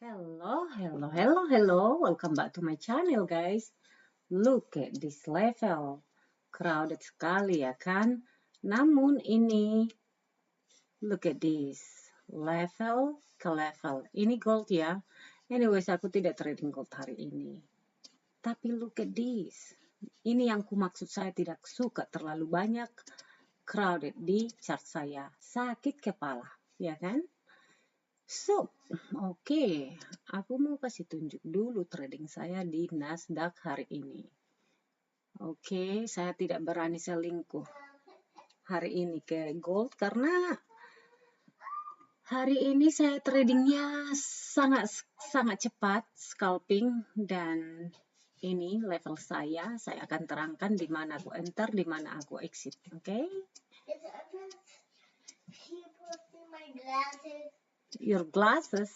Hello. Welcome back to my channel, guys. Look at this level. Crowded sekali ya kan? Namun ini, look at this. Level ke level. Ini gold ya. Anyways, aku tidak trading gold hari ini. Tapi look at this. Ini yang maksud saya tidak suka terlalu banyak crowded di chart saya. Sakit kepala, ya kan? So, oke, aku mau kasih tunjuk dulu trading saya di Nasdaq hari ini. Oke, saya tidak berani selingkuh hari ini ke gold karena hari ini saya tradingnya sangat cepat scalping, dan ini level saya akan terangkan di mana aku enter, di mana aku exit. Oke? Your glasses?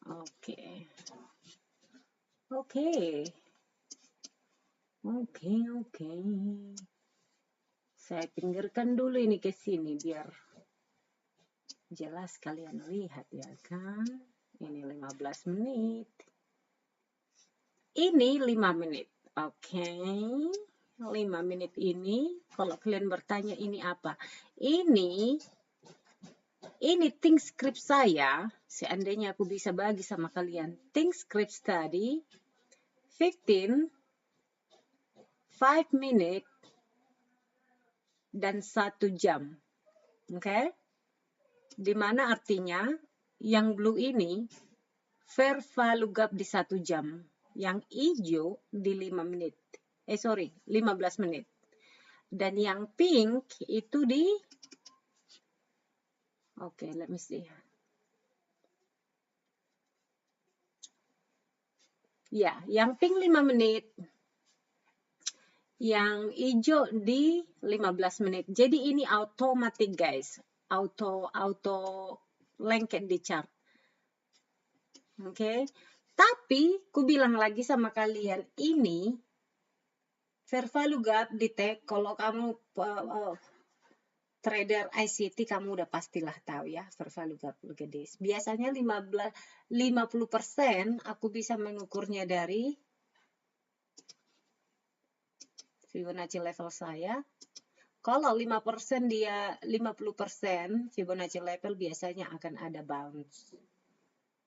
Oke. Saya pinggirkan dulu ini ke sini biar jelas kalian lihat ya kan. Ini 15 menit. Ini 5 menit. Oke. 5 menit ini, kalau kalian bertanya ini apa? Ini think script saya. Seandainya aku bisa bagi sama kalian. Think script tadi 5 menit dan 1 jam. Oke? Dimana artinya yang blue ini fair value gap di 1 jam. Yang hijau di 15 menit. Dan yang pink itu di let me see. Ya, yang pink 5 menit. Yang hijau di 15 menit. Jadi ini automatic, guys. Auto lengket di chart. Oke. Tapi, ku bilang lagi sama kalian, ini fair value gap di tag. Kalau kamu trader ICT, kamu udah pastilah tahu ya, fair value gap. Look at this. Biasanya 50% aku bisa mengukurnya dari Fibonacci level saya. Kalau 5% dia 50% Fibonacci level biasanya akan ada bounce.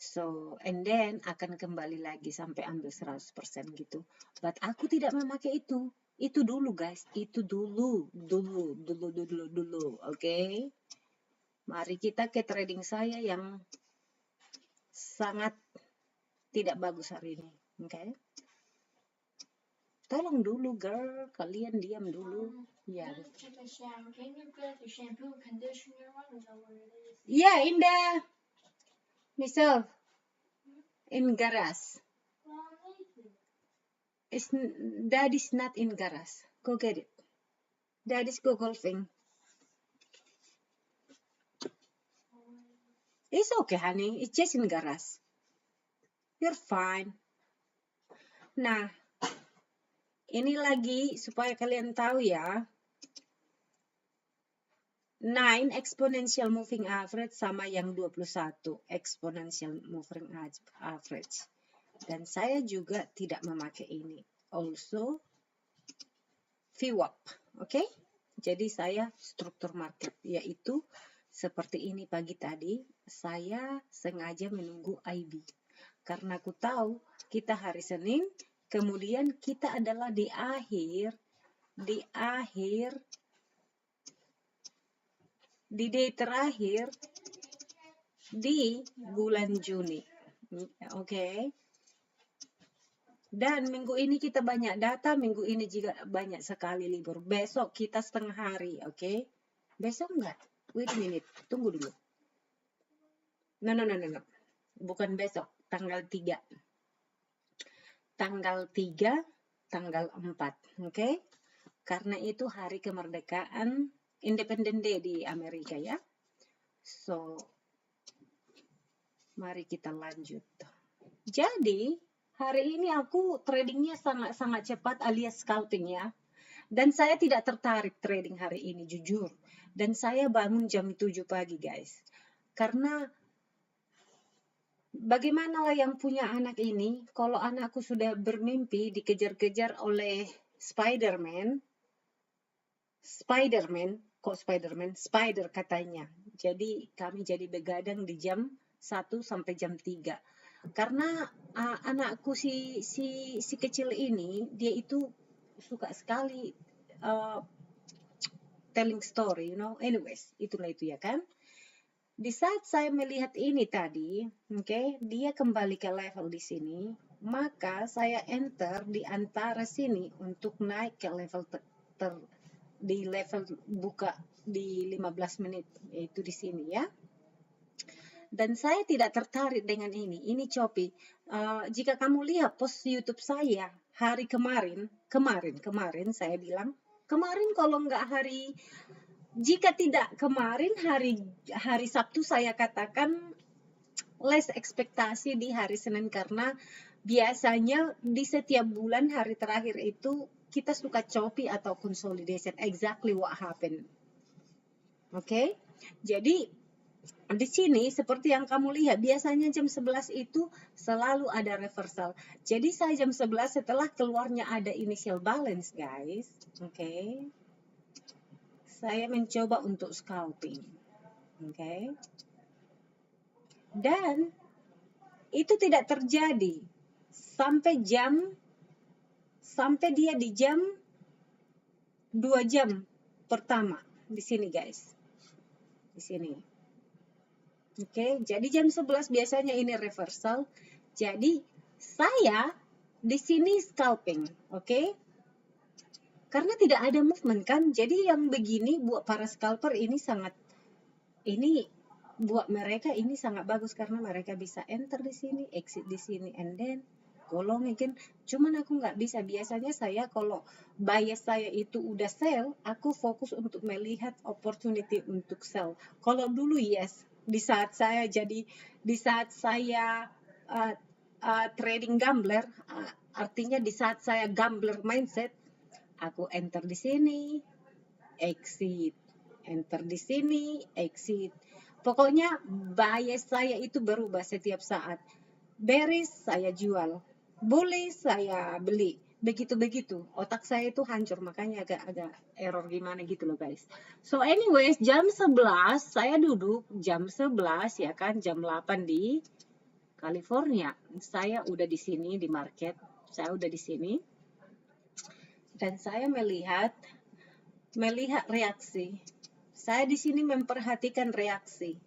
So, and then akan kembali lagi sampai ambil 100% gitu. But aku tidak memakai itu. Itu dulu, guys. Itu dulu. Oke? Mari kita ke trading saya yang sangat tidak bagus hari ini. Oke? Tolong dulu, girl. Kalian diam dulu. Ya. Yeah, in the Misal, in garage. Daddy's not in garage. Go get it. Daddy's go golfing. It's okay, honey. It's just in garage. You're fine. Nah, ini lagi supaya kalian tahu ya. 9 exponential moving average sama yang 21 exponential moving average. Dan saya juga tidak memakai ini. Also VWAP. Oke? Jadi saya struktur market, yaitu seperti ini pagi tadi. Saya sengaja menunggu IB. Karena aku tahu kita hari Senin, kemudian kita adalah di akhir di day terakhir di bulan Juni. Oke. Dan minggu ini kita banyak data, minggu ini juga banyak sekali libur. Besok kita setengah hari, oke? Besok enggak? Wait a minute, tunggu dulu. No. Bukan besok, tanggal 3. Tanggal 3, tanggal 4, oke? Karena itu hari kemerdekaan Independent Day di Amerika ya. So, mari kita lanjut. Jadi, hari ini aku tradingnya sangat cepat alias scalping ya. Dan saya tidak tertarik trading hari ini, jujur. Dan saya bangun jam 7 pagi, guys. Karena bagaimana lah yang punya anak ini, kalau anakku sudah bermimpi dikejar-kejar oleh Spider-Man, Spider katanya. Jadi kami jadi begadang di jam 1 sampai jam 3. Karena anakku si kecil ini, dia itu suka sekali telling story, Anyways, itulah itu ya kan. Di saat saya melihat ini tadi, dia kembali ke level di sini, maka saya enter di antara sini untuk naik ke level di level buka di 15 menit, yaitu di sini ya. Dan saya tidak tertarik dengan ini. Ini Shopee. Jika kamu lihat post YouTube saya hari kemarin saya bilang, kemarin kalau nggak jika tidak kemarin hari Sabtu saya katakan less ekspektasi di hari Senin, karena biasanya di setiap bulan hari terakhir itu kita suka choppy atau consolidation. Exactly what happened. Oke? Jadi di sini seperti yang kamu lihat, biasanya jam 11 itu selalu ada reversal. Jadi saya jam 11 setelah keluarnya ada initial balance, guys. Oke. Saya mencoba untuk scalping. Oke. Dan itu tidak terjadi sampai dia di jam 2 jam pertama di sini, guys. Di sini. Oke, jadi jam 11 biasanya ini reversal. Jadi saya di sini scalping, oke? Karena tidak ada movement kan, jadi yang begini buat para scalper ini buat mereka ini sangat bagus, karena mereka bisa enter di sini, exit di sini, and then golong again. Cuman aku nggak bisa. Biasanya saya kalau bias saya itu udah sell, aku fokus untuk melihat opportunity untuk sell. Kalau dulu yes, di saat saya trading gambler, artinya di saat saya gambler mindset, aku enter di sini, exit, enter di sini, exit. Pokoknya bias saya itu berubah setiap saat. Bearish saya jual, bullish saya beli. Begitu-begitu. Otak saya itu hancur, makanya agak error gimana gitu loh, guys. So anyways, jam 11 saya duduk, jam 11 ya kan, jam 8 di California. Saya udah di sini di market. Saya udah di sini. Dan saya melihat reaksi. Saya di sini memperhatikan reaksi.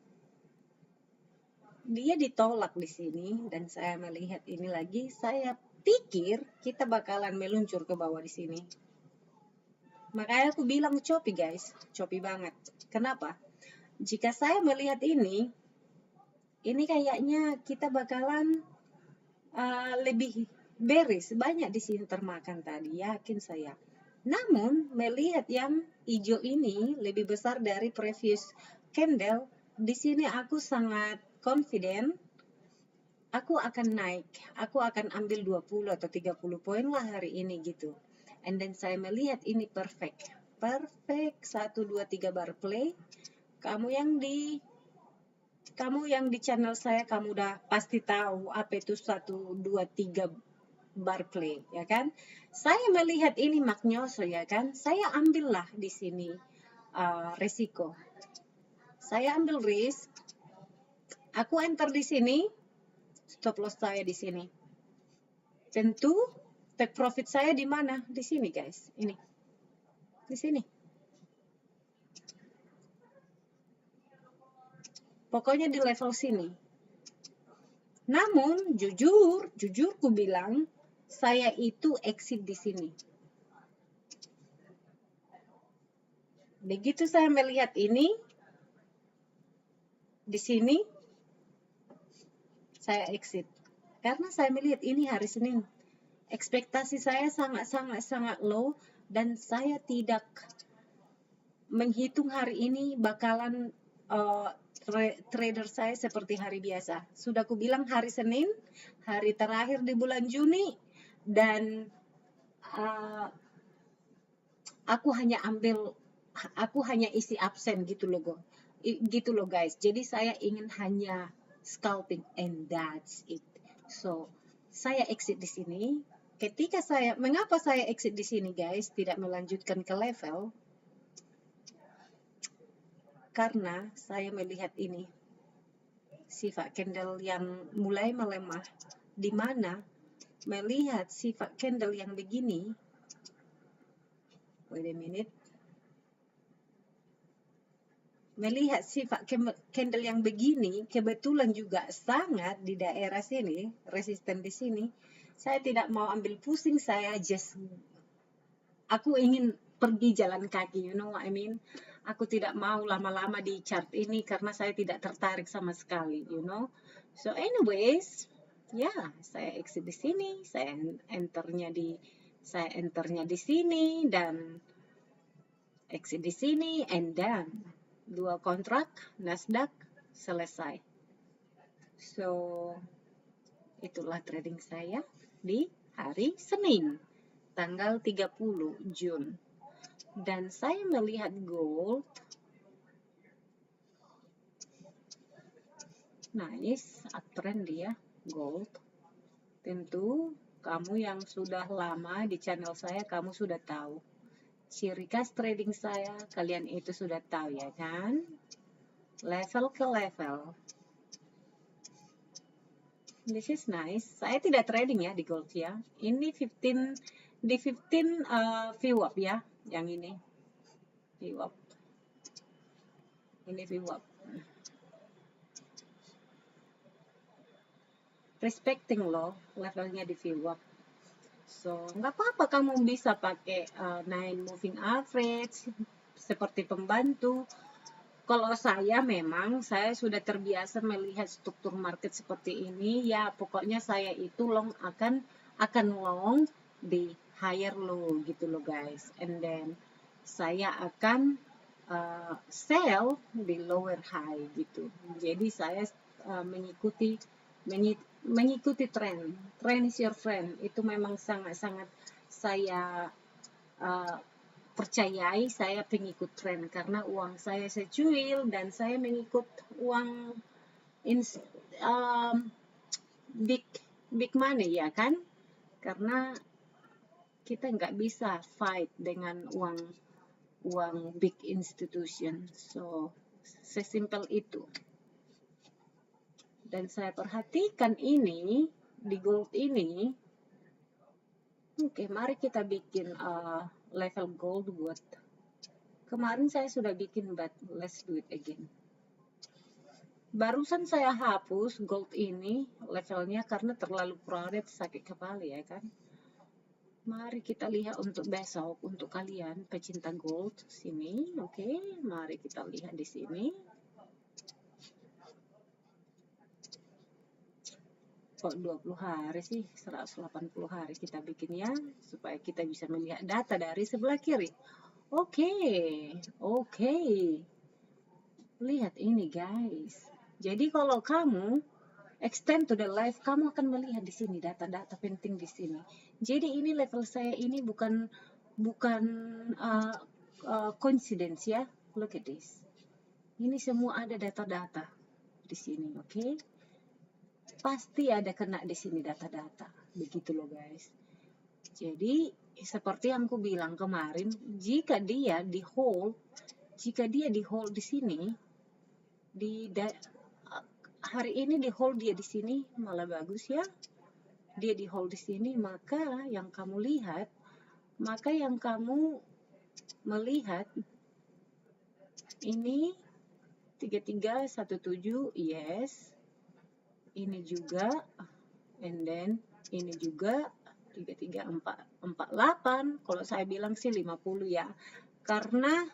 Dia ditolak di sini dan saya melihat ini lagi. Saya pikir kita bakalan meluncur ke bawah di sini. Makanya aku bilang choppy, guys. Choppy banget. Kenapa? Jika saya melihat ini kayaknya kita bakalan lebih bearish. Banyak di sini termakan tadi, yakin saya. Namun, melihat yang hijau ini lebih besar dari previous candle, di sini aku sangat confident aku akan naik. Aku akan ambil 20 atau 30 poin lah hari ini gitu. And then saya melihat ini perfect. Perfect 1 2 3 bar play. Kamu yang di channel saya, kamu udah pasti tahu apa itu 1 2 3 bar play, ya kan? Saya melihat ini magnoso, ya kan? Saya ambillah di sini resiko. Saya ambil risk. Aku enter di sini, stop loss saya di sini. Tentu take profit saya di mana? Di sini, guys. Ini. Di sini. Pokoknya di level sini. Namun, jujur ku bilang, saya itu exit di sini. Begitu saya melihat ini, di sini, saya exit. Karena saya melihat ini hari Senin. Ekspektasi saya sangat low, dan saya tidak menghitung hari ini bakalan trader saya seperti hari biasa. Sudah ku bilang hari Senin, hari terakhir di bulan Juni, dan aku hanya isi absen gitu loh guys. Jadi saya ingin hanya scalping, and that's it. So saya exit di sini. Mengapa saya exit di sini guys, tidak melanjutkan ke level? Karena saya melihat ini sifat candle yang mulai melemah, di mana melihat sifat candle yang begini, wait a minute, melihat sifat candle yang begini, kebetulan juga sangat di daerah sini, resisten di sini, saya tidak mau ambil pusing, aku ingin pergi jalan kaki, you know what I mean? Aku tidak mau lama-lama di chart ini karena saya tidak tertarik sama sekali, you know? So anyways, ya, saya exit di sini, saya enternya di sini dan exit di sini, and then 2 kontrak Nasdaq selesai. So itulah trading saya di hari Senin tanggal 30 Jun. Dan saya melihat gold nice, uptrend dia gold. Tentu kamu yang sudah lama di channel saya, kamu sudah tahu ciri khas trading saya, kalian itu sudah tahu ya kan? Level ke level. This is nice. Saya tidak trading ya di gold ya. Ini 15 VWAP ya, yang ini VWAP. Ini VWAP. Respecting loh levelnya di VWAP. So nggak apa-apa kamu bisa pakai 9 moving average seperti pembantu. Kalau saya sudah terbiasa melihat struktur market seperti ini, ya pokoknya saya itu akan long di higher low gitu loh guys, and then saya akan sell di lower high gitu. Jadi saya mengikuti trend is your friend, itu memang sangat-sangat saya percayai. Saya pengikut tren karena uang saya secuil dan saya mengikut uang big money ya kan, karena kita nggak bisa fight dengan uang big institution. So sesimpel itu. Dan saya perhatikan ini di gold ini. Oke, mari kita bikin level gold buat kemarin saya sudah bikin, but let's do it again. Barusan saya hapus gold ini levelnya karena terlalu crowded, sakit kepala ya kan. Mari kita lihat untuk besok, untuk kalian pecinta gold sini. Oke, mari kita lihat di sini. Kok 20 hari sih, 180 hari kita bikin ya, supaya kita bisa melihat data dari sebelah kiri. Oke. Lihat ini guys. Jadi kalau kamu extend to the live, kamu akan melihat di sini data-data penting di sini. Jadi ini level saya ini bukan coincidence ya. Look at this. Ini semua ada data-data di sini, oke? Pasti ada kena di sini data-data. Begitu loh guys. Jadi seperti yang aku bilang kemarin, jika dia di hold di sini, hari ini di hold dia di sini malah bagus ya. Dia di hold di sini, maka yang kamu melihat ini 3317, yes. Ini juga, and then ini juga 3348. Kalau saya bilang sih 50 ya, karena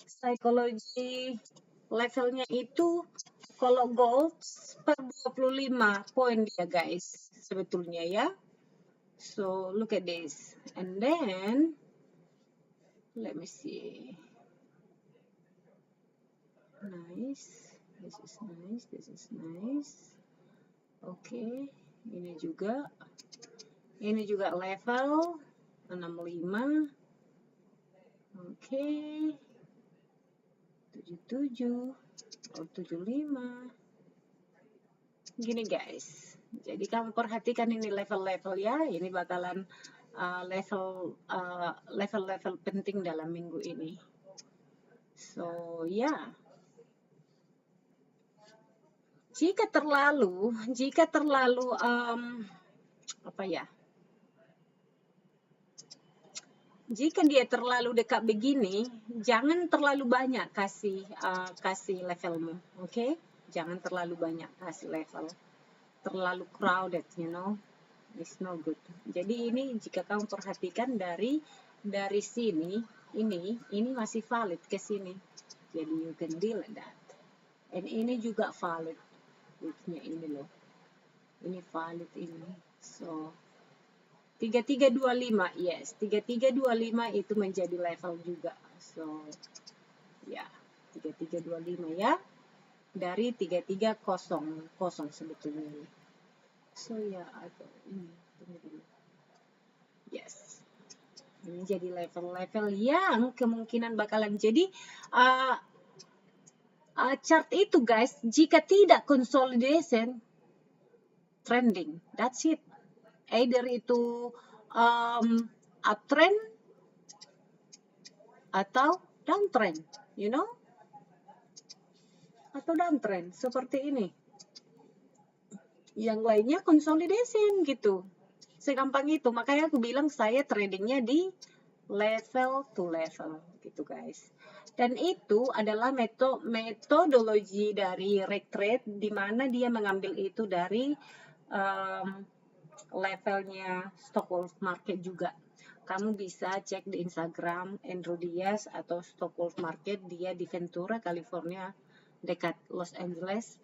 psikologi levelnya itu kalau gold per 25 poin dia guys sebetulnya ya. So look at this, and then let me see. Nice, this is nice. Oke, ini juga level 65. Oke, 77 atau 75. gini guys. Jadi kamu perhatikan ini level-level ya. Ini bakalan level-level penting dalam minggu ini. So ya, jika terlalu apa ya? Jika dia terlalu dekat begini, jangan terlalu banyak kasih levelmu, oke? Jangan terlalu banyak kasih level. Terlalu crowded, you know, it's no good. Jadi ini jika kamu perhatikan dari sini, ini masih valid ke sini. Jadi you can deal with that. And ini juga valid, widthnya ini loh. Ini valid ini. So 3325, yes, 3325 itu menjadi level juga. So ya, 3325 ya. Dari 3300 sebetulnya ini. So ya, atau ini tunggu dulu. Yes. Ini jadi level-level yang kemungkinan bakalan jadi chart itu guys, jika tidak consolidation trending, that's it. Either itu uptrend atau downtrend, you know, atau downtrend seperti ini. Yang lainnya consolidation gitu, segampang itu. Makanya aku bilang saya tradingnya di level to level gitu guys. Dan itu adalah metodologi dari Rectrade, di mana dia mengambil itu dari levelnya Stockholm Market juga. Kamu bisa cek di Instagram Andrew Diaz atau Stockholm Market, dia di Ventura, California, dekat Los Angeles.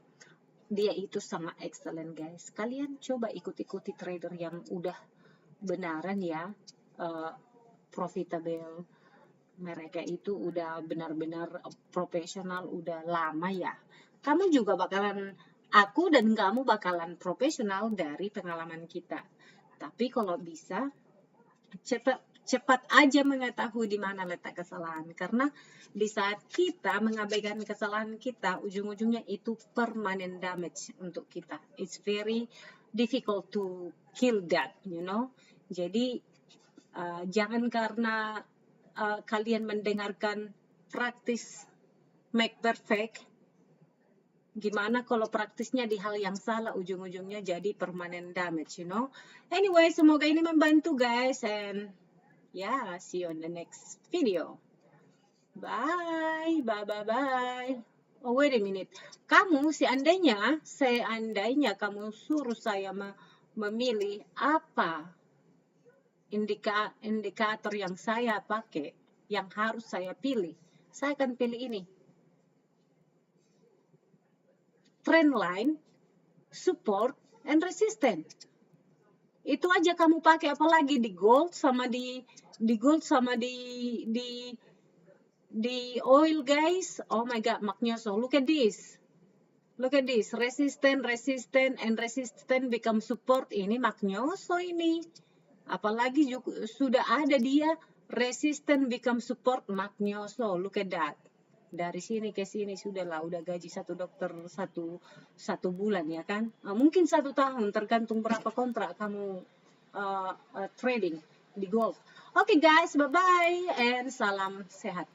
Dia itu sangat excellent guys. Kalian coba ikuti trader yang udah benaran ya, profitable. Mereka itu udah benar-benar profesional, udah lama ya. Kamu juga bakalan, aku dan kamu bakalan profesional dari pengalaman kita. Tapi kalau bisa cepat aja mengetahui di mana letak kesalahan, karena di saat kita mengabaikan kesalahan kita, ujung-ujungnya itu permanent damage untuk kita. It's very difficult to kill that, you know. Jadi jangan karena kalian mendengarkan praktis make perfect, gimana kalau praktisnya di hal yang salah, ujung-ujungnya jadi permanent damage, you know. Anyway, semoga ini membantu guys, and yeah, see you on the next video. Bye. Oh, wait a minute. Kamu seandainya kamu suruh saya memilih apa indikator yang saya pakai, yang harus saya pilih, saya akan pilih ini. Trend line, support, and resistance. Itu aja kamu pakai, apalagi di gold sama di oil guys. Oh my god, Magnoso, look at this. Resistant, and resistant become support. Ini Magnoso ini. Apalagi juga, sudah ada dia resistant become support Magnoso. Look at that. Dari sini ke sini sudahlah, udah gaji satu dokter satu bulan ya kan. Mungkin 1 tahun, tergantung berapa kontrak kamu trading di gold. Oke guys, bye bye and salam sehat.